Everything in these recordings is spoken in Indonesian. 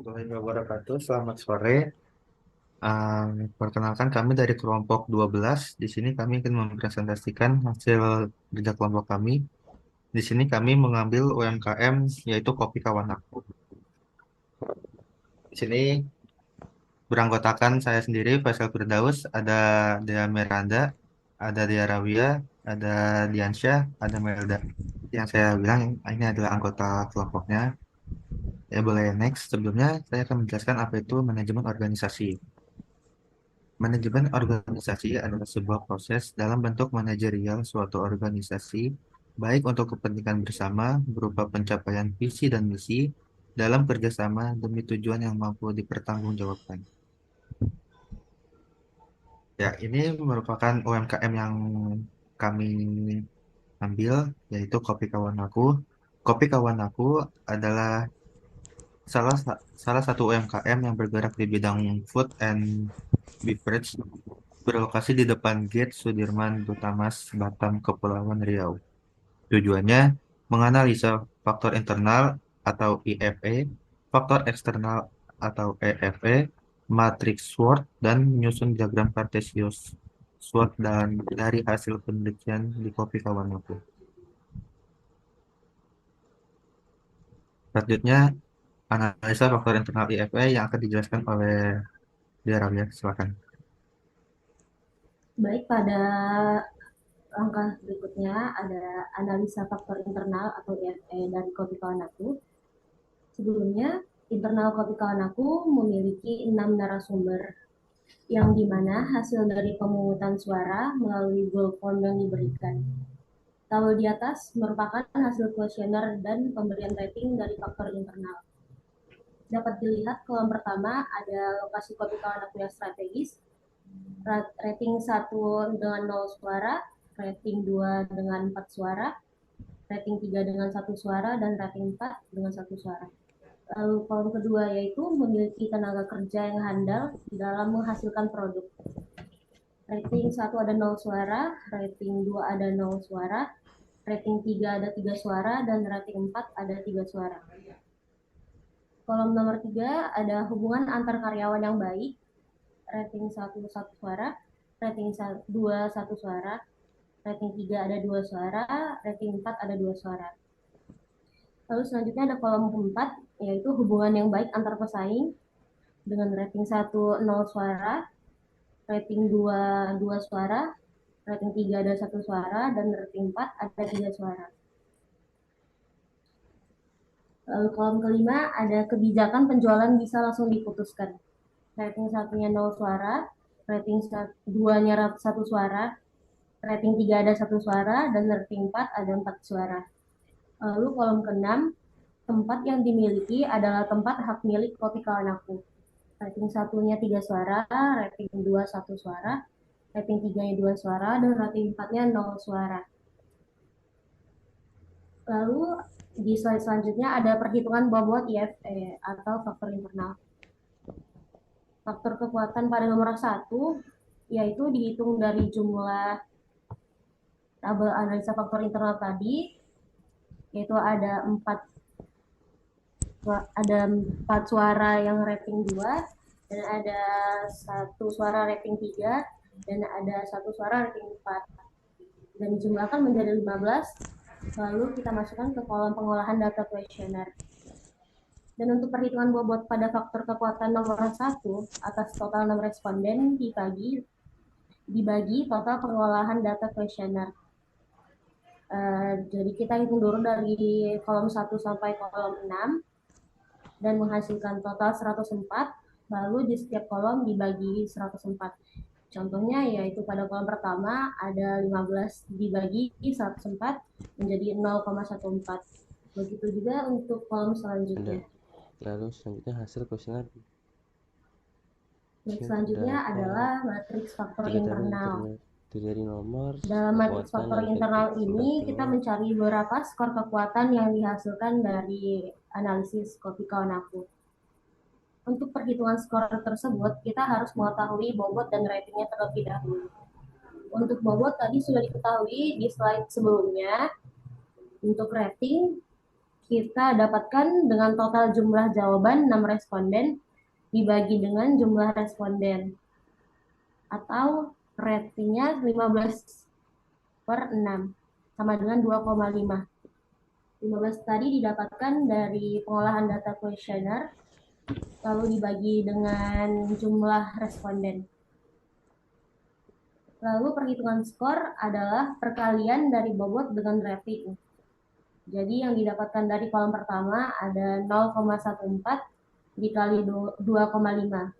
warahmatullahi wabarakatuh. Selamat sore. Perkenalkan kami dari kelompok 12. Di sini kami akan mempresentasikan hasil kerja kelompok kami. Di sini kami mengambil UMKM yaitu Kopi Kawan Aku. Di sini beranggotakan saya sendiri, Faisal Firdaus, ada Dea Miranda, ada Dea Rawia, ada Diansyah, ada Melda. Yang saya bilang ini adalah anggota kelompoknya. Ya boleh next. Sebelumnya saya akan menjelaskan apa itu manajemen organisasi. Manajemen organisasi adalah sebuah proses dalam bentuk manajerial suatu organisasi, baik untuk kepentingan bersama berupa pencapaian visi dan misi dalam kerjasama demi tujuan yang mampu dipertanggungjawabkan. Ya, ini merupakan UMKM yang kami ambil, yaitu Kopi Kawan Aku. Kopi Kawan Aku adalah salah satu UMKM yang bergerak di bidang food and beverage berlokasi di depan gate Sudirman Dutamas, Batam, Kepulauan Riau. Tujuannya menganalisa faktor internal atau IFE, faktor eksternal atau EFE, matriks SWOT, dan menyusun diagram kartesius SWOT dan dari hasil penelitian di Kopi Kawan Aku. Selanjutnya, analisa faktor internal IFE yang akan dijelaskan oleh Dia. Silakan. Baik, pada langkah berikutnya ada analisa faktor internal atau IFE dari kopi kawan aku. Sebelumnya, internal kopi kawan aku memiliki 6 narasumber yang dimana hasil dari pemungutan suara melalui Google Form yang diberikan. Tabel di atas merupakan hasil kuesioner dan pemberian rating dari faktor internal. Dapat dilihat kolom pertama ada lokasi kopi kawan aku yang strategis, rating 1 dengan 0 suara, rating 2 dengan 4 suara, rating 3 dengan 1 suara, dan rating 4 dengan 1 suara. Lalu kolom kedua yaitu memiliki tenaga kerja yang handal dalam menghasilkan produk. Rating 1 ada 0 suara, rating 2 ada 0 suara, rating 3 ada 3 suara, dan rating 4 ada 3 suara. Kolom nomor 3 ada hubungan antar karyawan yang baik, rating 1 1 suara, rating 2 1 suara, rating 3 ada 2 suara, rating 4 ada 2 suara. Lalu selanjutnya ada kolom 4, yaitu hubungan yang baik antar pesaing dengan rating 1 0 suara, rating 2 2 suara, rating 3 ada 1 suara, dan rating 4 ada 3 suara. Lalu kolom kelima ada kebijakan penjualan bisa langsung diputuskan. Rating 1-nya 0 suara, rating 2-nya 1 suara, rating 3 ada 1 suara, dan rating 4 ada 4 suara. Lalu kolom keenam, tempat yang dimiliki adalah tempat hak milik kopi kawan aku. Rating 1-nya 3 suara, rating 2 1 suara, rating 3-nya 2 suara, dan rating 4-nya 0 suara. Lalu di slide selanjutnya ada perhitungan bobot IFE atau faktor internal. Faktor kekuatan pada nomor 1 yaitu dihitung dari jumlah tabel analisa faktor internal tadi, yaitu ada 4 suara yang rating 2, dan ada 1 suara rating 3, dan ada 1 suara rating 4. Dan dijumlahkan menjadi 15, lalu kita masukkan ke kolom pengolahan data kuesioner. Dan untuk perhitungan bobot pada faktor kekuatan nomor 1 atas total 6 responden dibagi total pengolahan data kuesioner. Jadi kita hitung dulu dari kolom 1 sampai kolom 6 dan menghasilkan total 104, lalu di setiap kolom dibagi 104. Contohnya yaitu pada kolom pertama ada 15 dibagi 104 menjadi 0,14. Begitu juga untuk kolom selanjutnya. Lalu selanjutnya hasil kuesioner Selanjutnya adalah matriks faktor internal. dari nomor Dalam matriks faktor internal ini kita mencari beberapa skor kekuatan yang dihasilkan dari analisis kopi kawan aku. Untuk perhitungan skor tersebut, kita harus mengetahui bobot dan ratingnya terlebih dahulu. Untuk bobot tadi sudah diketahui di slide sebelumnya. Untuk rating, kita dapatkan dengan total jumlah jawaban 6 responden dibagi dengan jumlah responden, atau ratingnya 15/6 sama dengan 2,5. 15 tadi didapatkan dari pengolahan data kuesioner lalu dibagi dengan jumlah responden. Lalu perhitungan skor adalah perkalian dari bobot dengan rating. Jadi yang didapatkan dari kolom pertama ada 0,14 dikali 2,5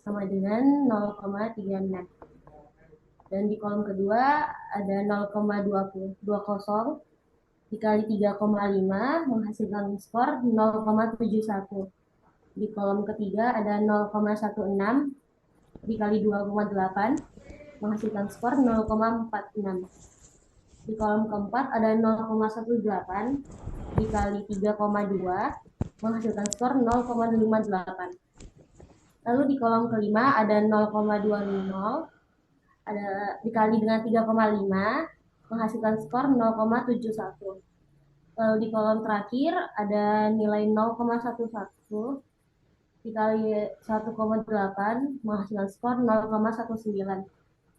sama dengan 0,36. Dan di kolom kedua ada 0,20 dikali 3,5 menghasilkan skor 0,71. Di kolom ketiga ada 0,16 dikali 2,8 menghasilkan skor 0,46. Di kolom keempat ada 0,18 dikali 3,2 menghasilkan skor 0,58. Lalu di kolom kelima ada 0,20 ada dikali dengan 3,5 menghasilkan skor 0,71. Lalu di kolom terakhir ada nilai 0,11 dikali 1,8 menghasilkan skor 0,19.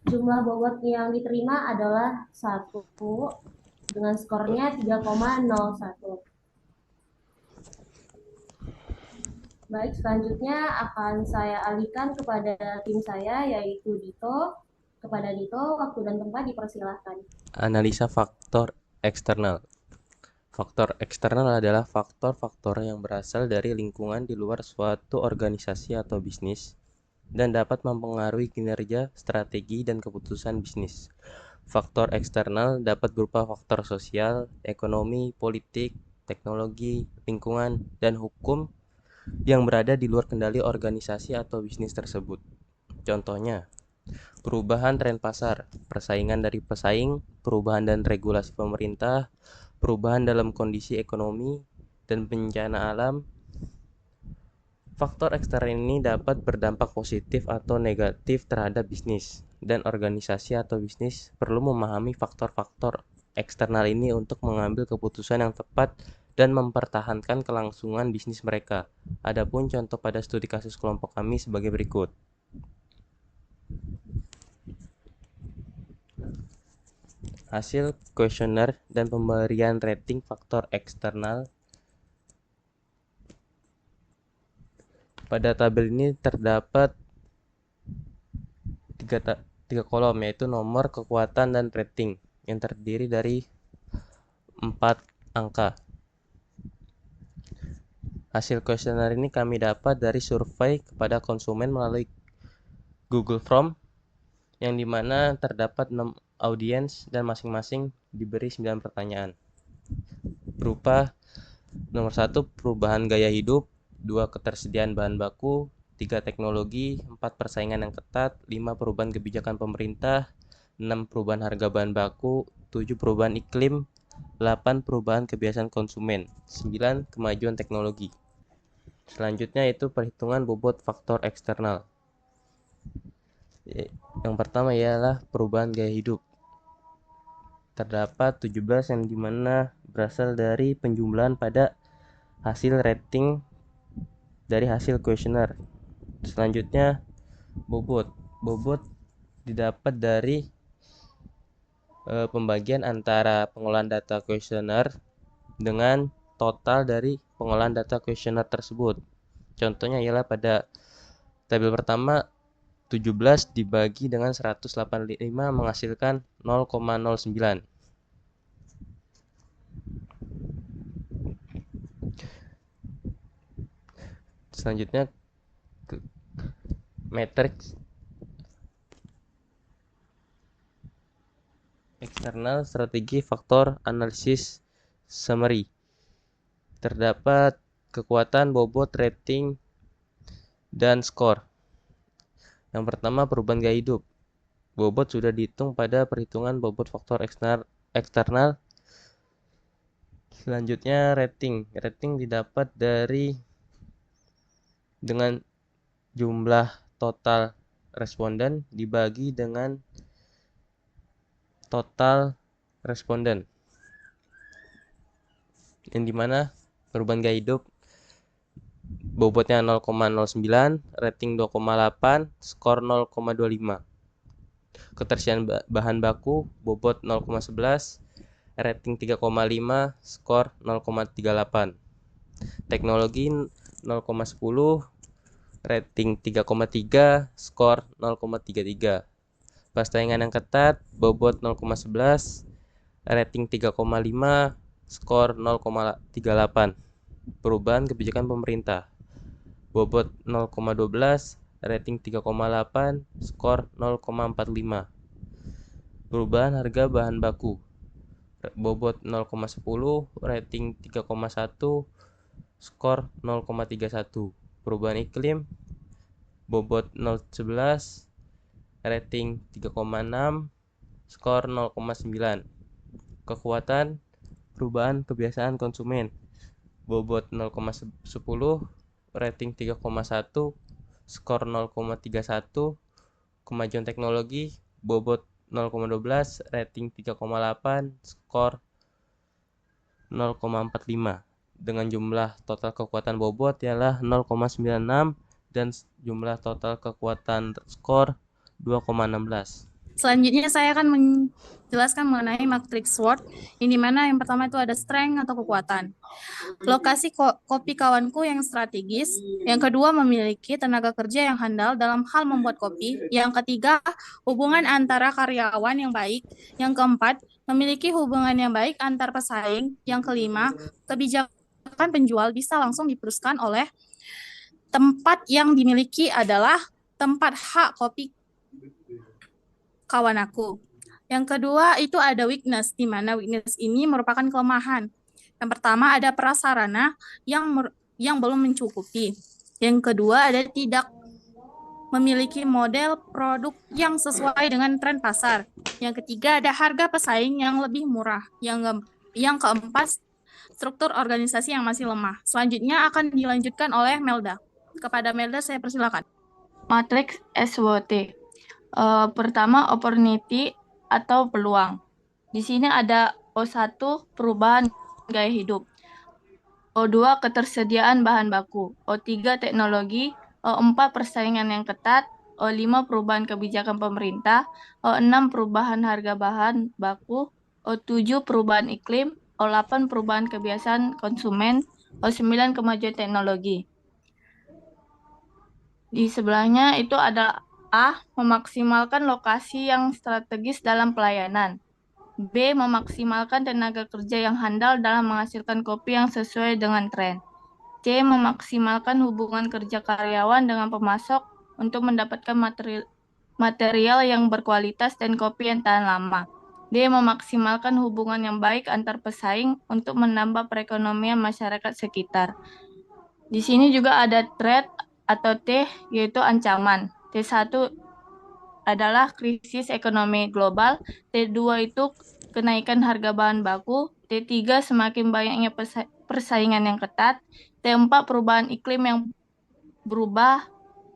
Jumlah bobot yang diterima adalah 1 dengan skornya 3,01. Baik, selanjutnya akan saya alihkan kepada tim saya, yaitu Dito. Kepada Dito, waktu dan tempat dipersilahkan. Analisa faktor eksternal. Faktor eksternal adalah faktor-faktor yang berasal dari lingkungan di luar suatu organisasi atau bisnis dan dapat mempengaruhi kinerja, strategi, dan keputusan bisnis. Faktor eksternal dapat berupa faktor sosial, ekonomi, politik, teknologi, lingkungan, dan hukum yang berada di luar kendali organisasi atau bisnis tersebut. Contohnya, perubahan tren pasar, persaingan dari pesaing, perubahan dan regulasi pemerintah, perubahan dalam kondisi ekonomi, dan bencana alam. Faktor eksternal ini dapat berdampak positif atau negatif terhadap bisnis, dan organisasi atau bisnis perlu memahami faktor-faktor eksternal ini untuk mengambil keputusan yang tepat dan mempertahankan kelangsungan bisnis mereka. Adapun contoh pada studi kasus kelompok kami sebagai berikut. Hasil kuesioner dan pemberian rating faktor eksternal. Pada tabel ini terdapat tiga kolom, yaitu nomor, kekuatan, dan rating yang terdiri dari 4 angka. Hasil kuesioner ini kami dapat dari survei kepada konsumen melalui Google Form, yang dimana terdapat 6 audiens dan masing-masing diberi 9 pertanyaan. Berupa nomor 1 perubahan gaya hidup, 2 ketersediaan bahan baku, 3 teknologi, 4 persaingan yang ketat, 5 perubahan kebijakan pemerintah, 6 perubahan harga bahan baku, 7 perubahan iklim, 8 perubahan kebiasaan konsumen, 9 kemajuan teknologi. Selanjutnya itu perhitungan bobot faktor eksternal. Yang pertama ialah perubahan gaya hidup. Terdapat 17 yang dimana berasal dari penjumlahan pada hasil rating dari hasil kuesioner. Selanjutnya bobot. Bobot didapat dari pembagian antara pengolahan data kuesioner dengan total dari pengolahan data kuesioner tersebut. Contohnya ialah pada tabel pertama 17 dibagi dengan 185 menghasilkan 0,09. Selanjutnya matriks eksternal strategi faktor analisis summary. Terdapat kekuatan, bobot, rating, dan skor. Yang pertama perubahan gaya hidup. Bobot sudah dihitung pada perhitungan bobot faktor eksternal. Selanjutnya rating. Rating didapat dengan jumlah total responden dibagi dengan total responden. yang dimana perubahan gaya hidup bobotnya 0,09, rating 2,8, skor 0,25. Ketersediaan bahan baku bobot 0,11, rating 3,5, skor 0,38. Teknologi 0,10, rating 3,3, skor 0,33. Persaingan yang ketat bobot 0,11, rating 3,5, skor 0,38. Perubahan kebijakan pemerintah bobot 0,12, rating 3,8, skor 0,45. Perubahan harga bahan baku bobot 0,10, rating 3,1, skor 0,31. Perubahan iklim bobot 0,11, rating 3,6, skor 0,9. Kekuatan perubahan kebiasaan konsumen bobot 0,10, rating 3,1, skor 0,31. Kemajuan teknologi bobot 0,12, rating 3,8, skor 0,45. Dengan jumlah total kekuatan bobot ialah 0,96 dan jumlah total kekuatan skor 2,16. Selanjutnya saya akan menjelaskan mengenai matrix SWOT, yang dimana yang pertama itu ada strength atau kekuatan. Lokasi kopi kawanku yang strategis. Yang kedua, memiliki tenaga kerja yang handal dalam hal membuat kopi. Yang ketiga, hubungan antara karyawan yang baik. Yang keempat, memiliki hubungan yang baik antar pesaing. Yang kelima, kebijakan penjual bisa langsung diteruskan oleh tempat yang dimiliki adalah tempat hak kopi kawan aku. Yang kedua itu ada weakness, di mana weakness ini merupakan kelemahan. Yang pertama ada prasarana yang belum mencukupi. Yang kedua ada tidak memiliki model produk yang sesuai dengan tren pasar. Yang ketiga ada harga pesaing yang lebih murah. Yang keempat struktur organisasi yang masih lemah. Selanjutnya akan dilanjutkan oleh Melda. Kepada Melda saya persilakan. Matrix SWOT. Pertama, opportunity atau peluang. Di sini ada O1, perubahan gaya hidup. O2, ketersediaan bahan baku. O3, teknologi. O4, persaingan yang ketat. O5, perubahan kebijakan pemerintah. O6, perubahan harga bahan baku. O7, perubahan iklim. O8, perubahan kebiasaan konsumen. O9, kemajuan teknologi. Di sebelahnya itu ada A, memaksimalkan lokasi yang strategis dalam pelayanan. B, memaksimalkan tenaga kerja yang handal dalam menghasilkan kopi yang sesuai dengan tren. C, memaksimalkan hubungan kerja karyawan dengan pemasok untuk mendapatkan material yang berkualitas dan kopi yang tahan lama. D, memaksimalkan hubungan yang baik antar pesaing untuk menambah perekonomian masyarakat sekitar. Di sini juga ada threat atau T, yaitu ancaman. T1 adalah krisis ekonomi global, T2 itu kenaikan harga bahan baku, T3 semakin banyaknya persaingan yang ketat, T4 perubahan iklim yang berubah,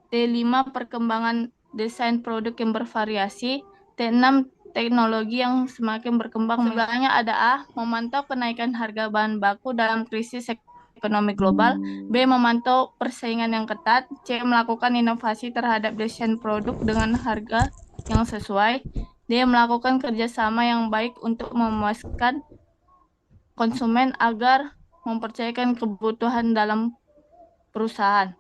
T5 perkembangan desain produk yang bervariasi, T6 teknologi yang semakin berkembang. Sebelahnya ada A, memantau kenaikan harga bahan baku dalam krisis ekonomi global. B, memantau persaingan yang ketat. C, melakukan inovasi terhadap desain produk dengan harga yang sesuai. D, melakukan kerjasama yang baik untuk memuaskan konsumen agar mempercayakan kebutuhan dalam perusahaan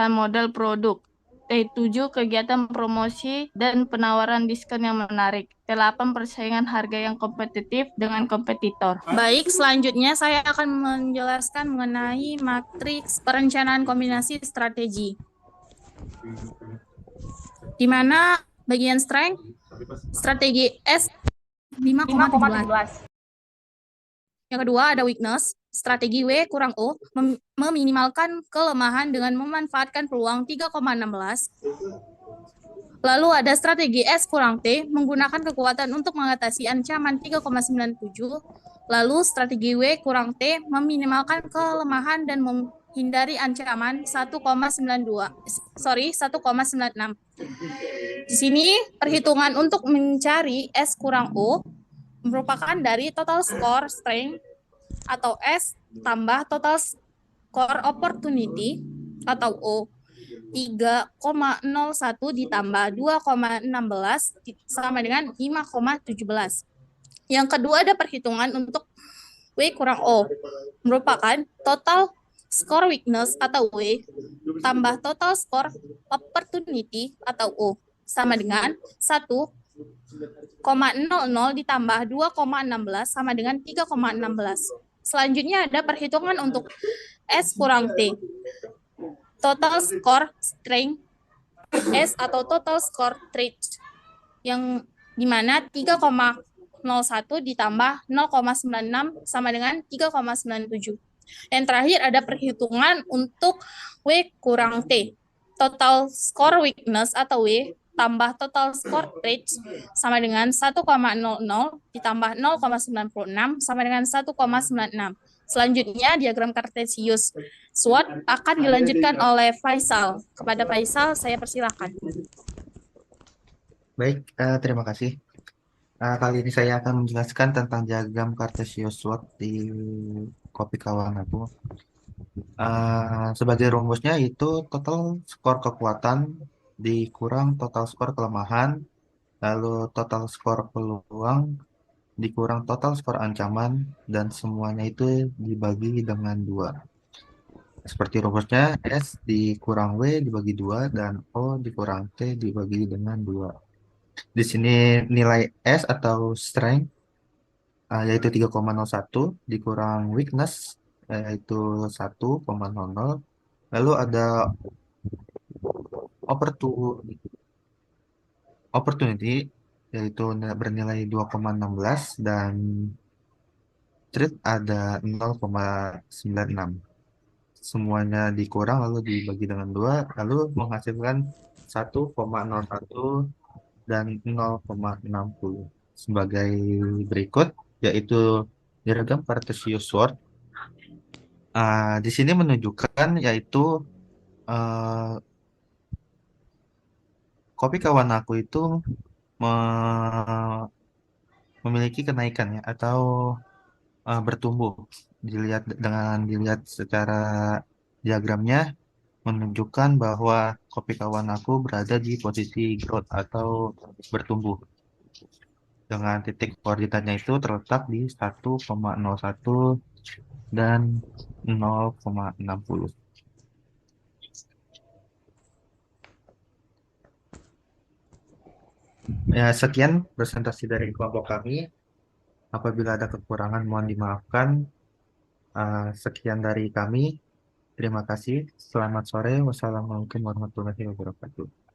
model produk. T7, kegiatan promosi dan penawaran diskon yang menarik. T8, persaingan harga yang kompetitif dengan kompetitor. Baik, selanjutnya saya akan menjelaskan mengenai matriks perencanaan kombinasi strategi. Di mana bagian strength, strategi S 5,17. Yang kedua ada weakness, strategi W kurang O, meminimalkan kelemahan dengan memanfaatkan peluang 3,16. Lalu ada strategi S kurang T, menggunakan kekuatan untuk mengatasi ancaman 3,97. Lalu strategi W kurang T, meminimalkan kelemahan dan menghindari ancaman 1,96. Di sini perhitungan untuk mencari S kurang O merupakan dari total score strength atau S tambah total score opportunity atau O 3,01 ditambah 2,16 sama dengan 5,17. Yang kedua ada perhitungan untuk W kurang O, merupakan total score weakness atau W tambah total score opportunity atau O sama dengan 1,00 ditambah 2,16 sama dengan 3,16. Selanjutnya ada perhitungan untuk S kurang T, total score strength S atau total score trait, yang dimana 3,01 ditambah 0,96 sama dengan 3,97. Dan terakhir ada perhitungan untuk W kurang T, total score weakness atau W tambah total score trait sama dengan 1,00 ditambah 0,96 sama dengan 1,96. Selanjutnya diagram Cartesius SWOT akan dilanjutkan oleh Faisal. Kepada Faisal saya persilakan. Baik, terima kasih. Kali ini saya akan menjelaskan tentang diagram Cartesius SWOT di kopi kawan aku. Sebagai rumusnya itu total skor kekuatan dikurang total skor kelemahan, lalu total skor peluang dikurang total skor ancaman, dan semuanya itu dibagi dengan 2. Seperti rumusnya, S dikurang W dibagi 2 dan O dikurang T dibagi dengan 2. Di sini nilai S atau strength yaitu 3,01 dikurang weakness yaitu 1,00. Lalu ada opportunity yaitu bernilai 2,16 dan threat ada 0,96. Semuanya dikurang lalu dibagi dengan 2 lalu menghasilkan 1,01 dan 0,60 sebagai berikut, yaitu diagram Cartesius SWOT. Di sini menunjukkan yaitu kopi kawan aku itu memiliki kenaikan ya atau bertumbuh. Dilihat secara diagramnya menunjukkan bahwa kopi kawan aku berada di posisi growth atau bertumbuh. Dengan titik koordinatnya itu terletak di 1,01 dan 0,60. Ya, sekian presentasi dari kelompok kami. Apabila ada kekurangan mohon dimaafkan. Sekian dari kami. Terima kasih. Selamat sore. Wassalamualaikum warahmatullahi wabarakatuh.